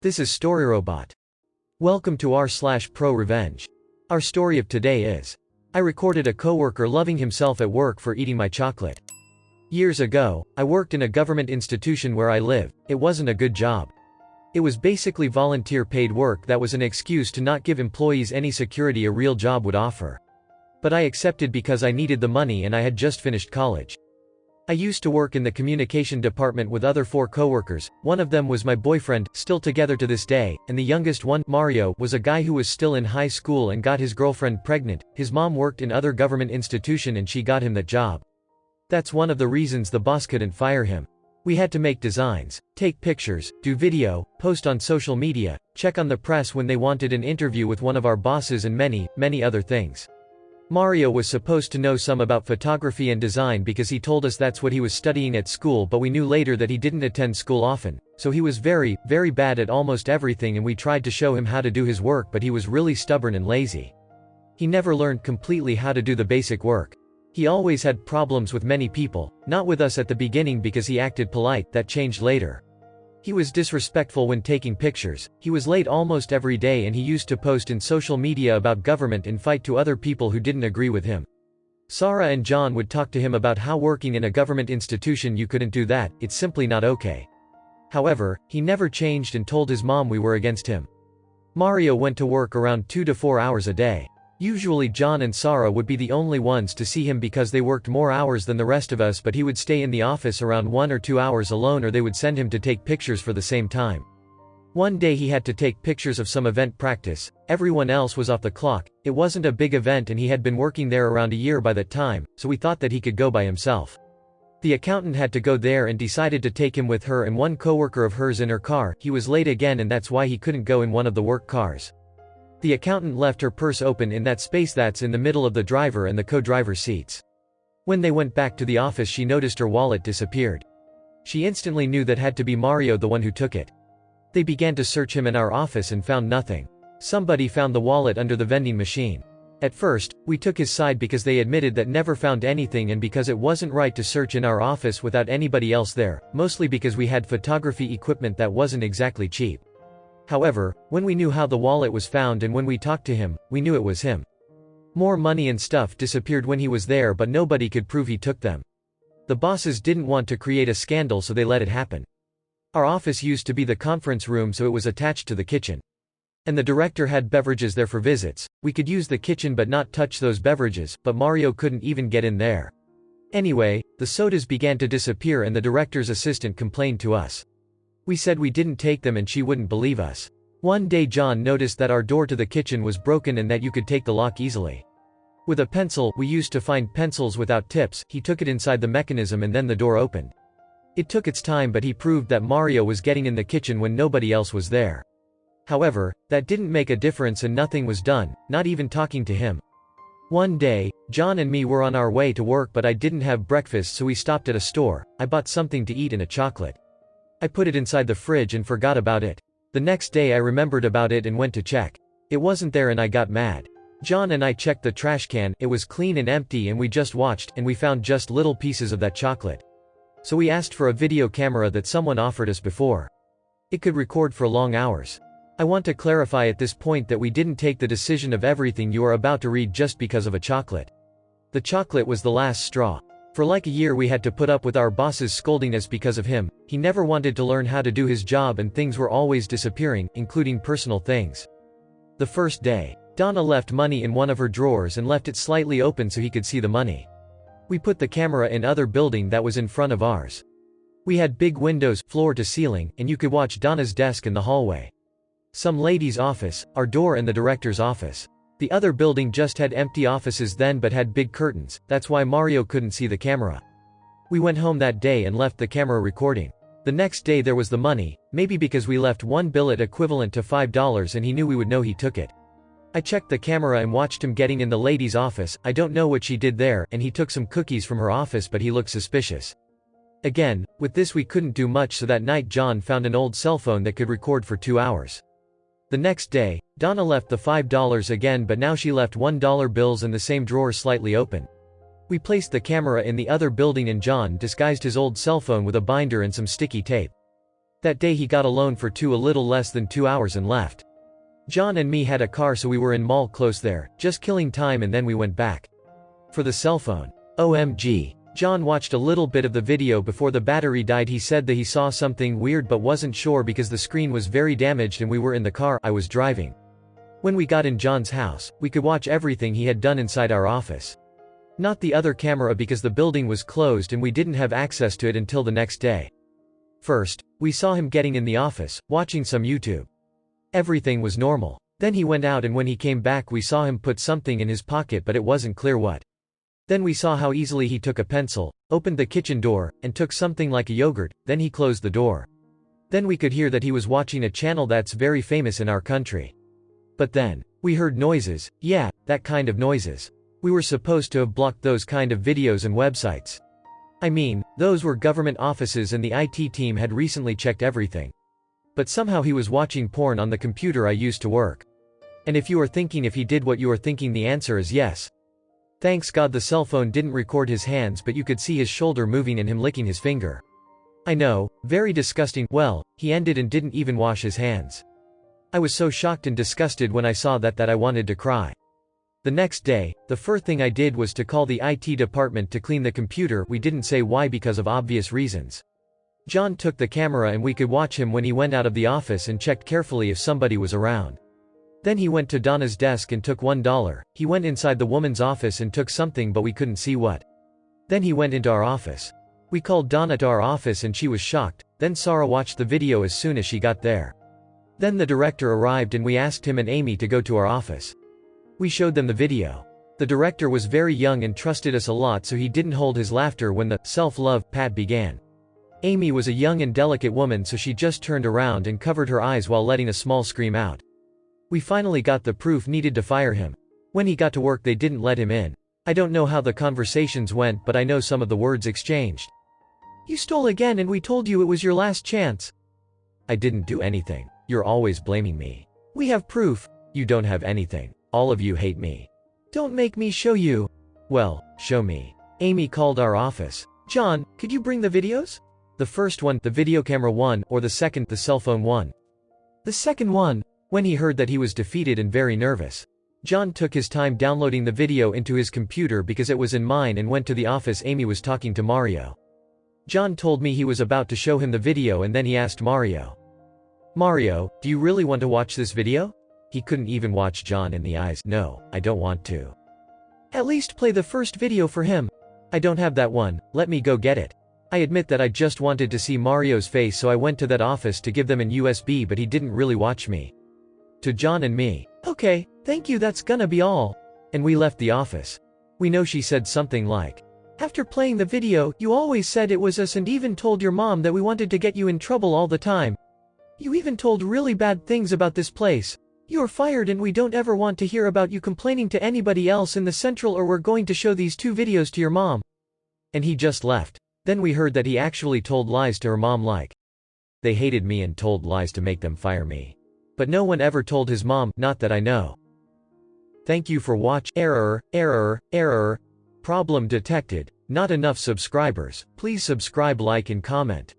This is StoryRobot. Welcome to r/Prorevenge. Our story of today is: I recorded a coworker loving himself at work for eating my chocolate. Years ago, I worked in a government institution where I live. It wasn't a good job. It was basically volunteer paid work that was an excuse to not give employees any security a real job would offer. But I accepted because I needed the money and I had just finished college. I used to work in the communication department with other 4 coworkers. One of them was my boyfriend, still together to this day, and the youngest one, Mario, was a guy who was still in high school and got his girlfriend pregnant. His mom worked in other government institution and she got him that job. That's one of the reasons the boss couldn't fire him. We had to make designs, take pictures, do video, post on social media, check on the press when they wanted an interview with one of our bosses, and many other things. Mario was supposed to know some about photography and design because he told us that's what he was studying at school, but we knew later that he didn't attend school often, so he was very bad at almost everything, and we tried to show him how to do his work, but he was really stubborn and lazy. He never learned completely how to do the basic work. He always had problems with many people, not with us at the beginning because he acted polite. That changed later. He was disrespectful when taking pictures, he was late almost every day, and he used to post in social media about government and fight to other people who didn't agree with him. Sarah and John would talk to him about how working in a government institution you couldn't do that, it's simply not okay. However, he never changed and told his mom we were against him. Mario went to work around 2 to 4 hours a day. Usually John and Sarah would be the only ones to see him because they worked more hours than the rest of us, but he would stay in the office around 1 or 2 hours alone, or they would send him to take pictures for the same time. One day he had to take pictures of some event practice. Everyone else was off the clock. It wasn't a big event and he had been working there around a year by that time, so we thought that he could go by himself. The accountant had to go there and decided to take him with her and one coworker of hers in her car. He was late again and that's why he couldn't go in one of the work cars. The accountant left her purse open in that space that's in the middle of the driver and the co-driver seats. When they went back to the office, she noticed her wallet disappeared. She instantly knew that had to be Mario, the one who took it. They began to search him in our office and found nothing. Somebody found the wallet under the vending machine. At first, we took his side because they admitted that never found anything and because it wasn't right to search in our office without anybody else there, mostly because we had photography equipment that wasn't exactly cheap. However, when we knew how the wallet was found and when we talked to him, we knew it was him. More money and stuff disappeared when he was there, but nobody could prove he took them. The bosses didn't want to create a scandal, so they let it happen. Our office used to be the conference room, so it was attached to the kitchen. And the director had beverages there for visits. We could use the kitchen but not touch those beverages, but Mario couldn't even get in there. Anyway, the sodas began to disappear and the director's assistant complained to us. We said we didn't take them and she wouldn't believe us. One day John noticed that our door to the kitchen was broken and that you could take the lock easily. With a pencil, we used to find pencils without tips, he took it inside the mechanism and then the door opened. It took its time, but he proved that Mario was getting in the kitchen when nobody else was there. However, that didn't make a difference and nothing was done, not even talking to him. One day, John and me were on our way to work, but I didn't have breakfast, so we stopped at a store. I bought something to eat and a chocolate. I put it inside the fridge and forgot about it. The next day I remembered about it and went to check. It wasn't there and I got mad. John and I checked the trash can, it was clean and empty, and we just watched and we found just little pieces of that chocolate. So we asked for a video camera that someone offered us before. It could record for long hours. I want to clarify at this point that we didn't take the decision of everything you are about to read just because of a chocolate. The chocolate was the last straw. For like a year we had to put up with our bosses scolding us because of him. He never wanted to learn how to do his job and things were always disappearing, including personal things. The first day, Donna left money in one of her drawers and left it slightly open so he could see the money. We put the camera in other building that was in front of ours. We had big windows, floor to ceiling, and you could watch Donna's desk in the hallway. Some lady's office, our door, and the director's office. The other building just had empty offices then but had big curtains, that's why Mario couldn't see the camera. We went home that day and left the camera recording. The next day there was the money, maybe because we left one billet equivalent to $5 and he knew we would know he took it. I checked the camera and watched him getting in the lady's office. I don't know what she did there, and he took some cookies from her office, but he looked suspicious. Again, with this we couldn't do much, so that night John found an old cell phone that could record for 2 hours. The next day, Donna left the $5 again, but now she left $1 bills in the same drawer slightly open. We placed the camera in the other building and John disguised his old cell phone with a binder and some sticky tape. That day he got a loan for a little less than 2 hours and left. John and me had a car, so we were in mall close there, just killing time, and then we went back. For the cell phone. OMG. John watched a little bit of the video before the battery died. He said that he saw something weird but wasn't sure because the screen was very damaged and we were in the car I was driving. When we got in John's house, we could watch everything he had done inside our office. Not the other camera because the building was closed and we didn't have access to it until the next day. First, we saw him getting in the office, watching some YouTube. Everything was normal. Then he went out, and when he came back we saw him put something in his pocket, but it wasn't clear what. Then we saw how easily he took a pencil, opened the kitchen door, and took something like a yogurt, then he closed the door. Then we could hear that he was watching a channel that's very famous in our country. But then, we heard noises, yeah, that kind of noises. We were supposed to have blocked those kind of videos and websites. I mean, those were government offices and the IT team had recently checked everything. But somehow he was watching porn on the computer I used to work. And if you are thinking if he did what you are thinking, the answer is yes. Thanks God the cell phone didn't record his hands, but you could see his shoulder moving and him licking his finger. I know, very disgusting. Well, he ended and didn't even wash his hands. I was so shocked and disgusted when I saw that I wanted to cry. The next day, the first thing I did was to call the IT department to clean the computer. We didn't say why because of obvious reasons. John took the camera and we could watch him when he went out of the office and checked carefully if somebody was around. Then he went to Donna's desk and took $1. He went inside the woman's office and took something, but we couldn't see what. Then he went into our office. We called Donna to our office and she was shocked. Then Sarah watched the video as soon as she got there. Then the director arrived and we asked him and Amy to go to our office. We showed them the video. The director was very young and trusted us a lot, so he didn't hold his laughter when the self-love pat began. Amy was a young and delicate woman, so she just turned around and covered her eyes while letting a small scream out. We finally got the proof needed to fire him. When he got to work they didn't let him in. I don't know how the conversations went, but I know some of the words exchanged. You stole again and we told you it was your last chance. I didn't do anything. You're always blaming me. We have proof. You don't have anything. All of you hate me. Don't make me show you. Well, show me. Amy called our office. John, could you bring the videos? The first one, the video camera one, or the second, the cell phone one? The second one. When he heard that he was defeated and very nervous. John took his time downloading the video into his computer because it was in mine and went to the office. Amy was talking to Mario. John told me he was about to show him the video and then he asked Mario. Mario, do you really want to watch this video? He couldn't even watch John in the eyes. No, I don't want to. At least play the first video for him. I don't have that one, let me go get it. I admit that I just wanted to see Mario's face, so I went to that office to give them an USB, but he didn't really watch me. To John and me. Okay, thank you, that's gonna be all. And we left the office. We know she said something like, after playing the video, you always said it was us and even told your mom that we wanted to get you in trouble all the time. You even told really bad things about this place. You're fired and we don't ever want to hear about you complaining to anybody else in the central, or we're going to show these 2 videos to your mom. And he just left. Then we heard that he actually told lies to her mom, like they hated me and told lies to make them fire me. But no one ever told his mom, not that I know. Thank you for watching. Error. Problem detected. Not enough subscribers. Please subscribe, like and comment.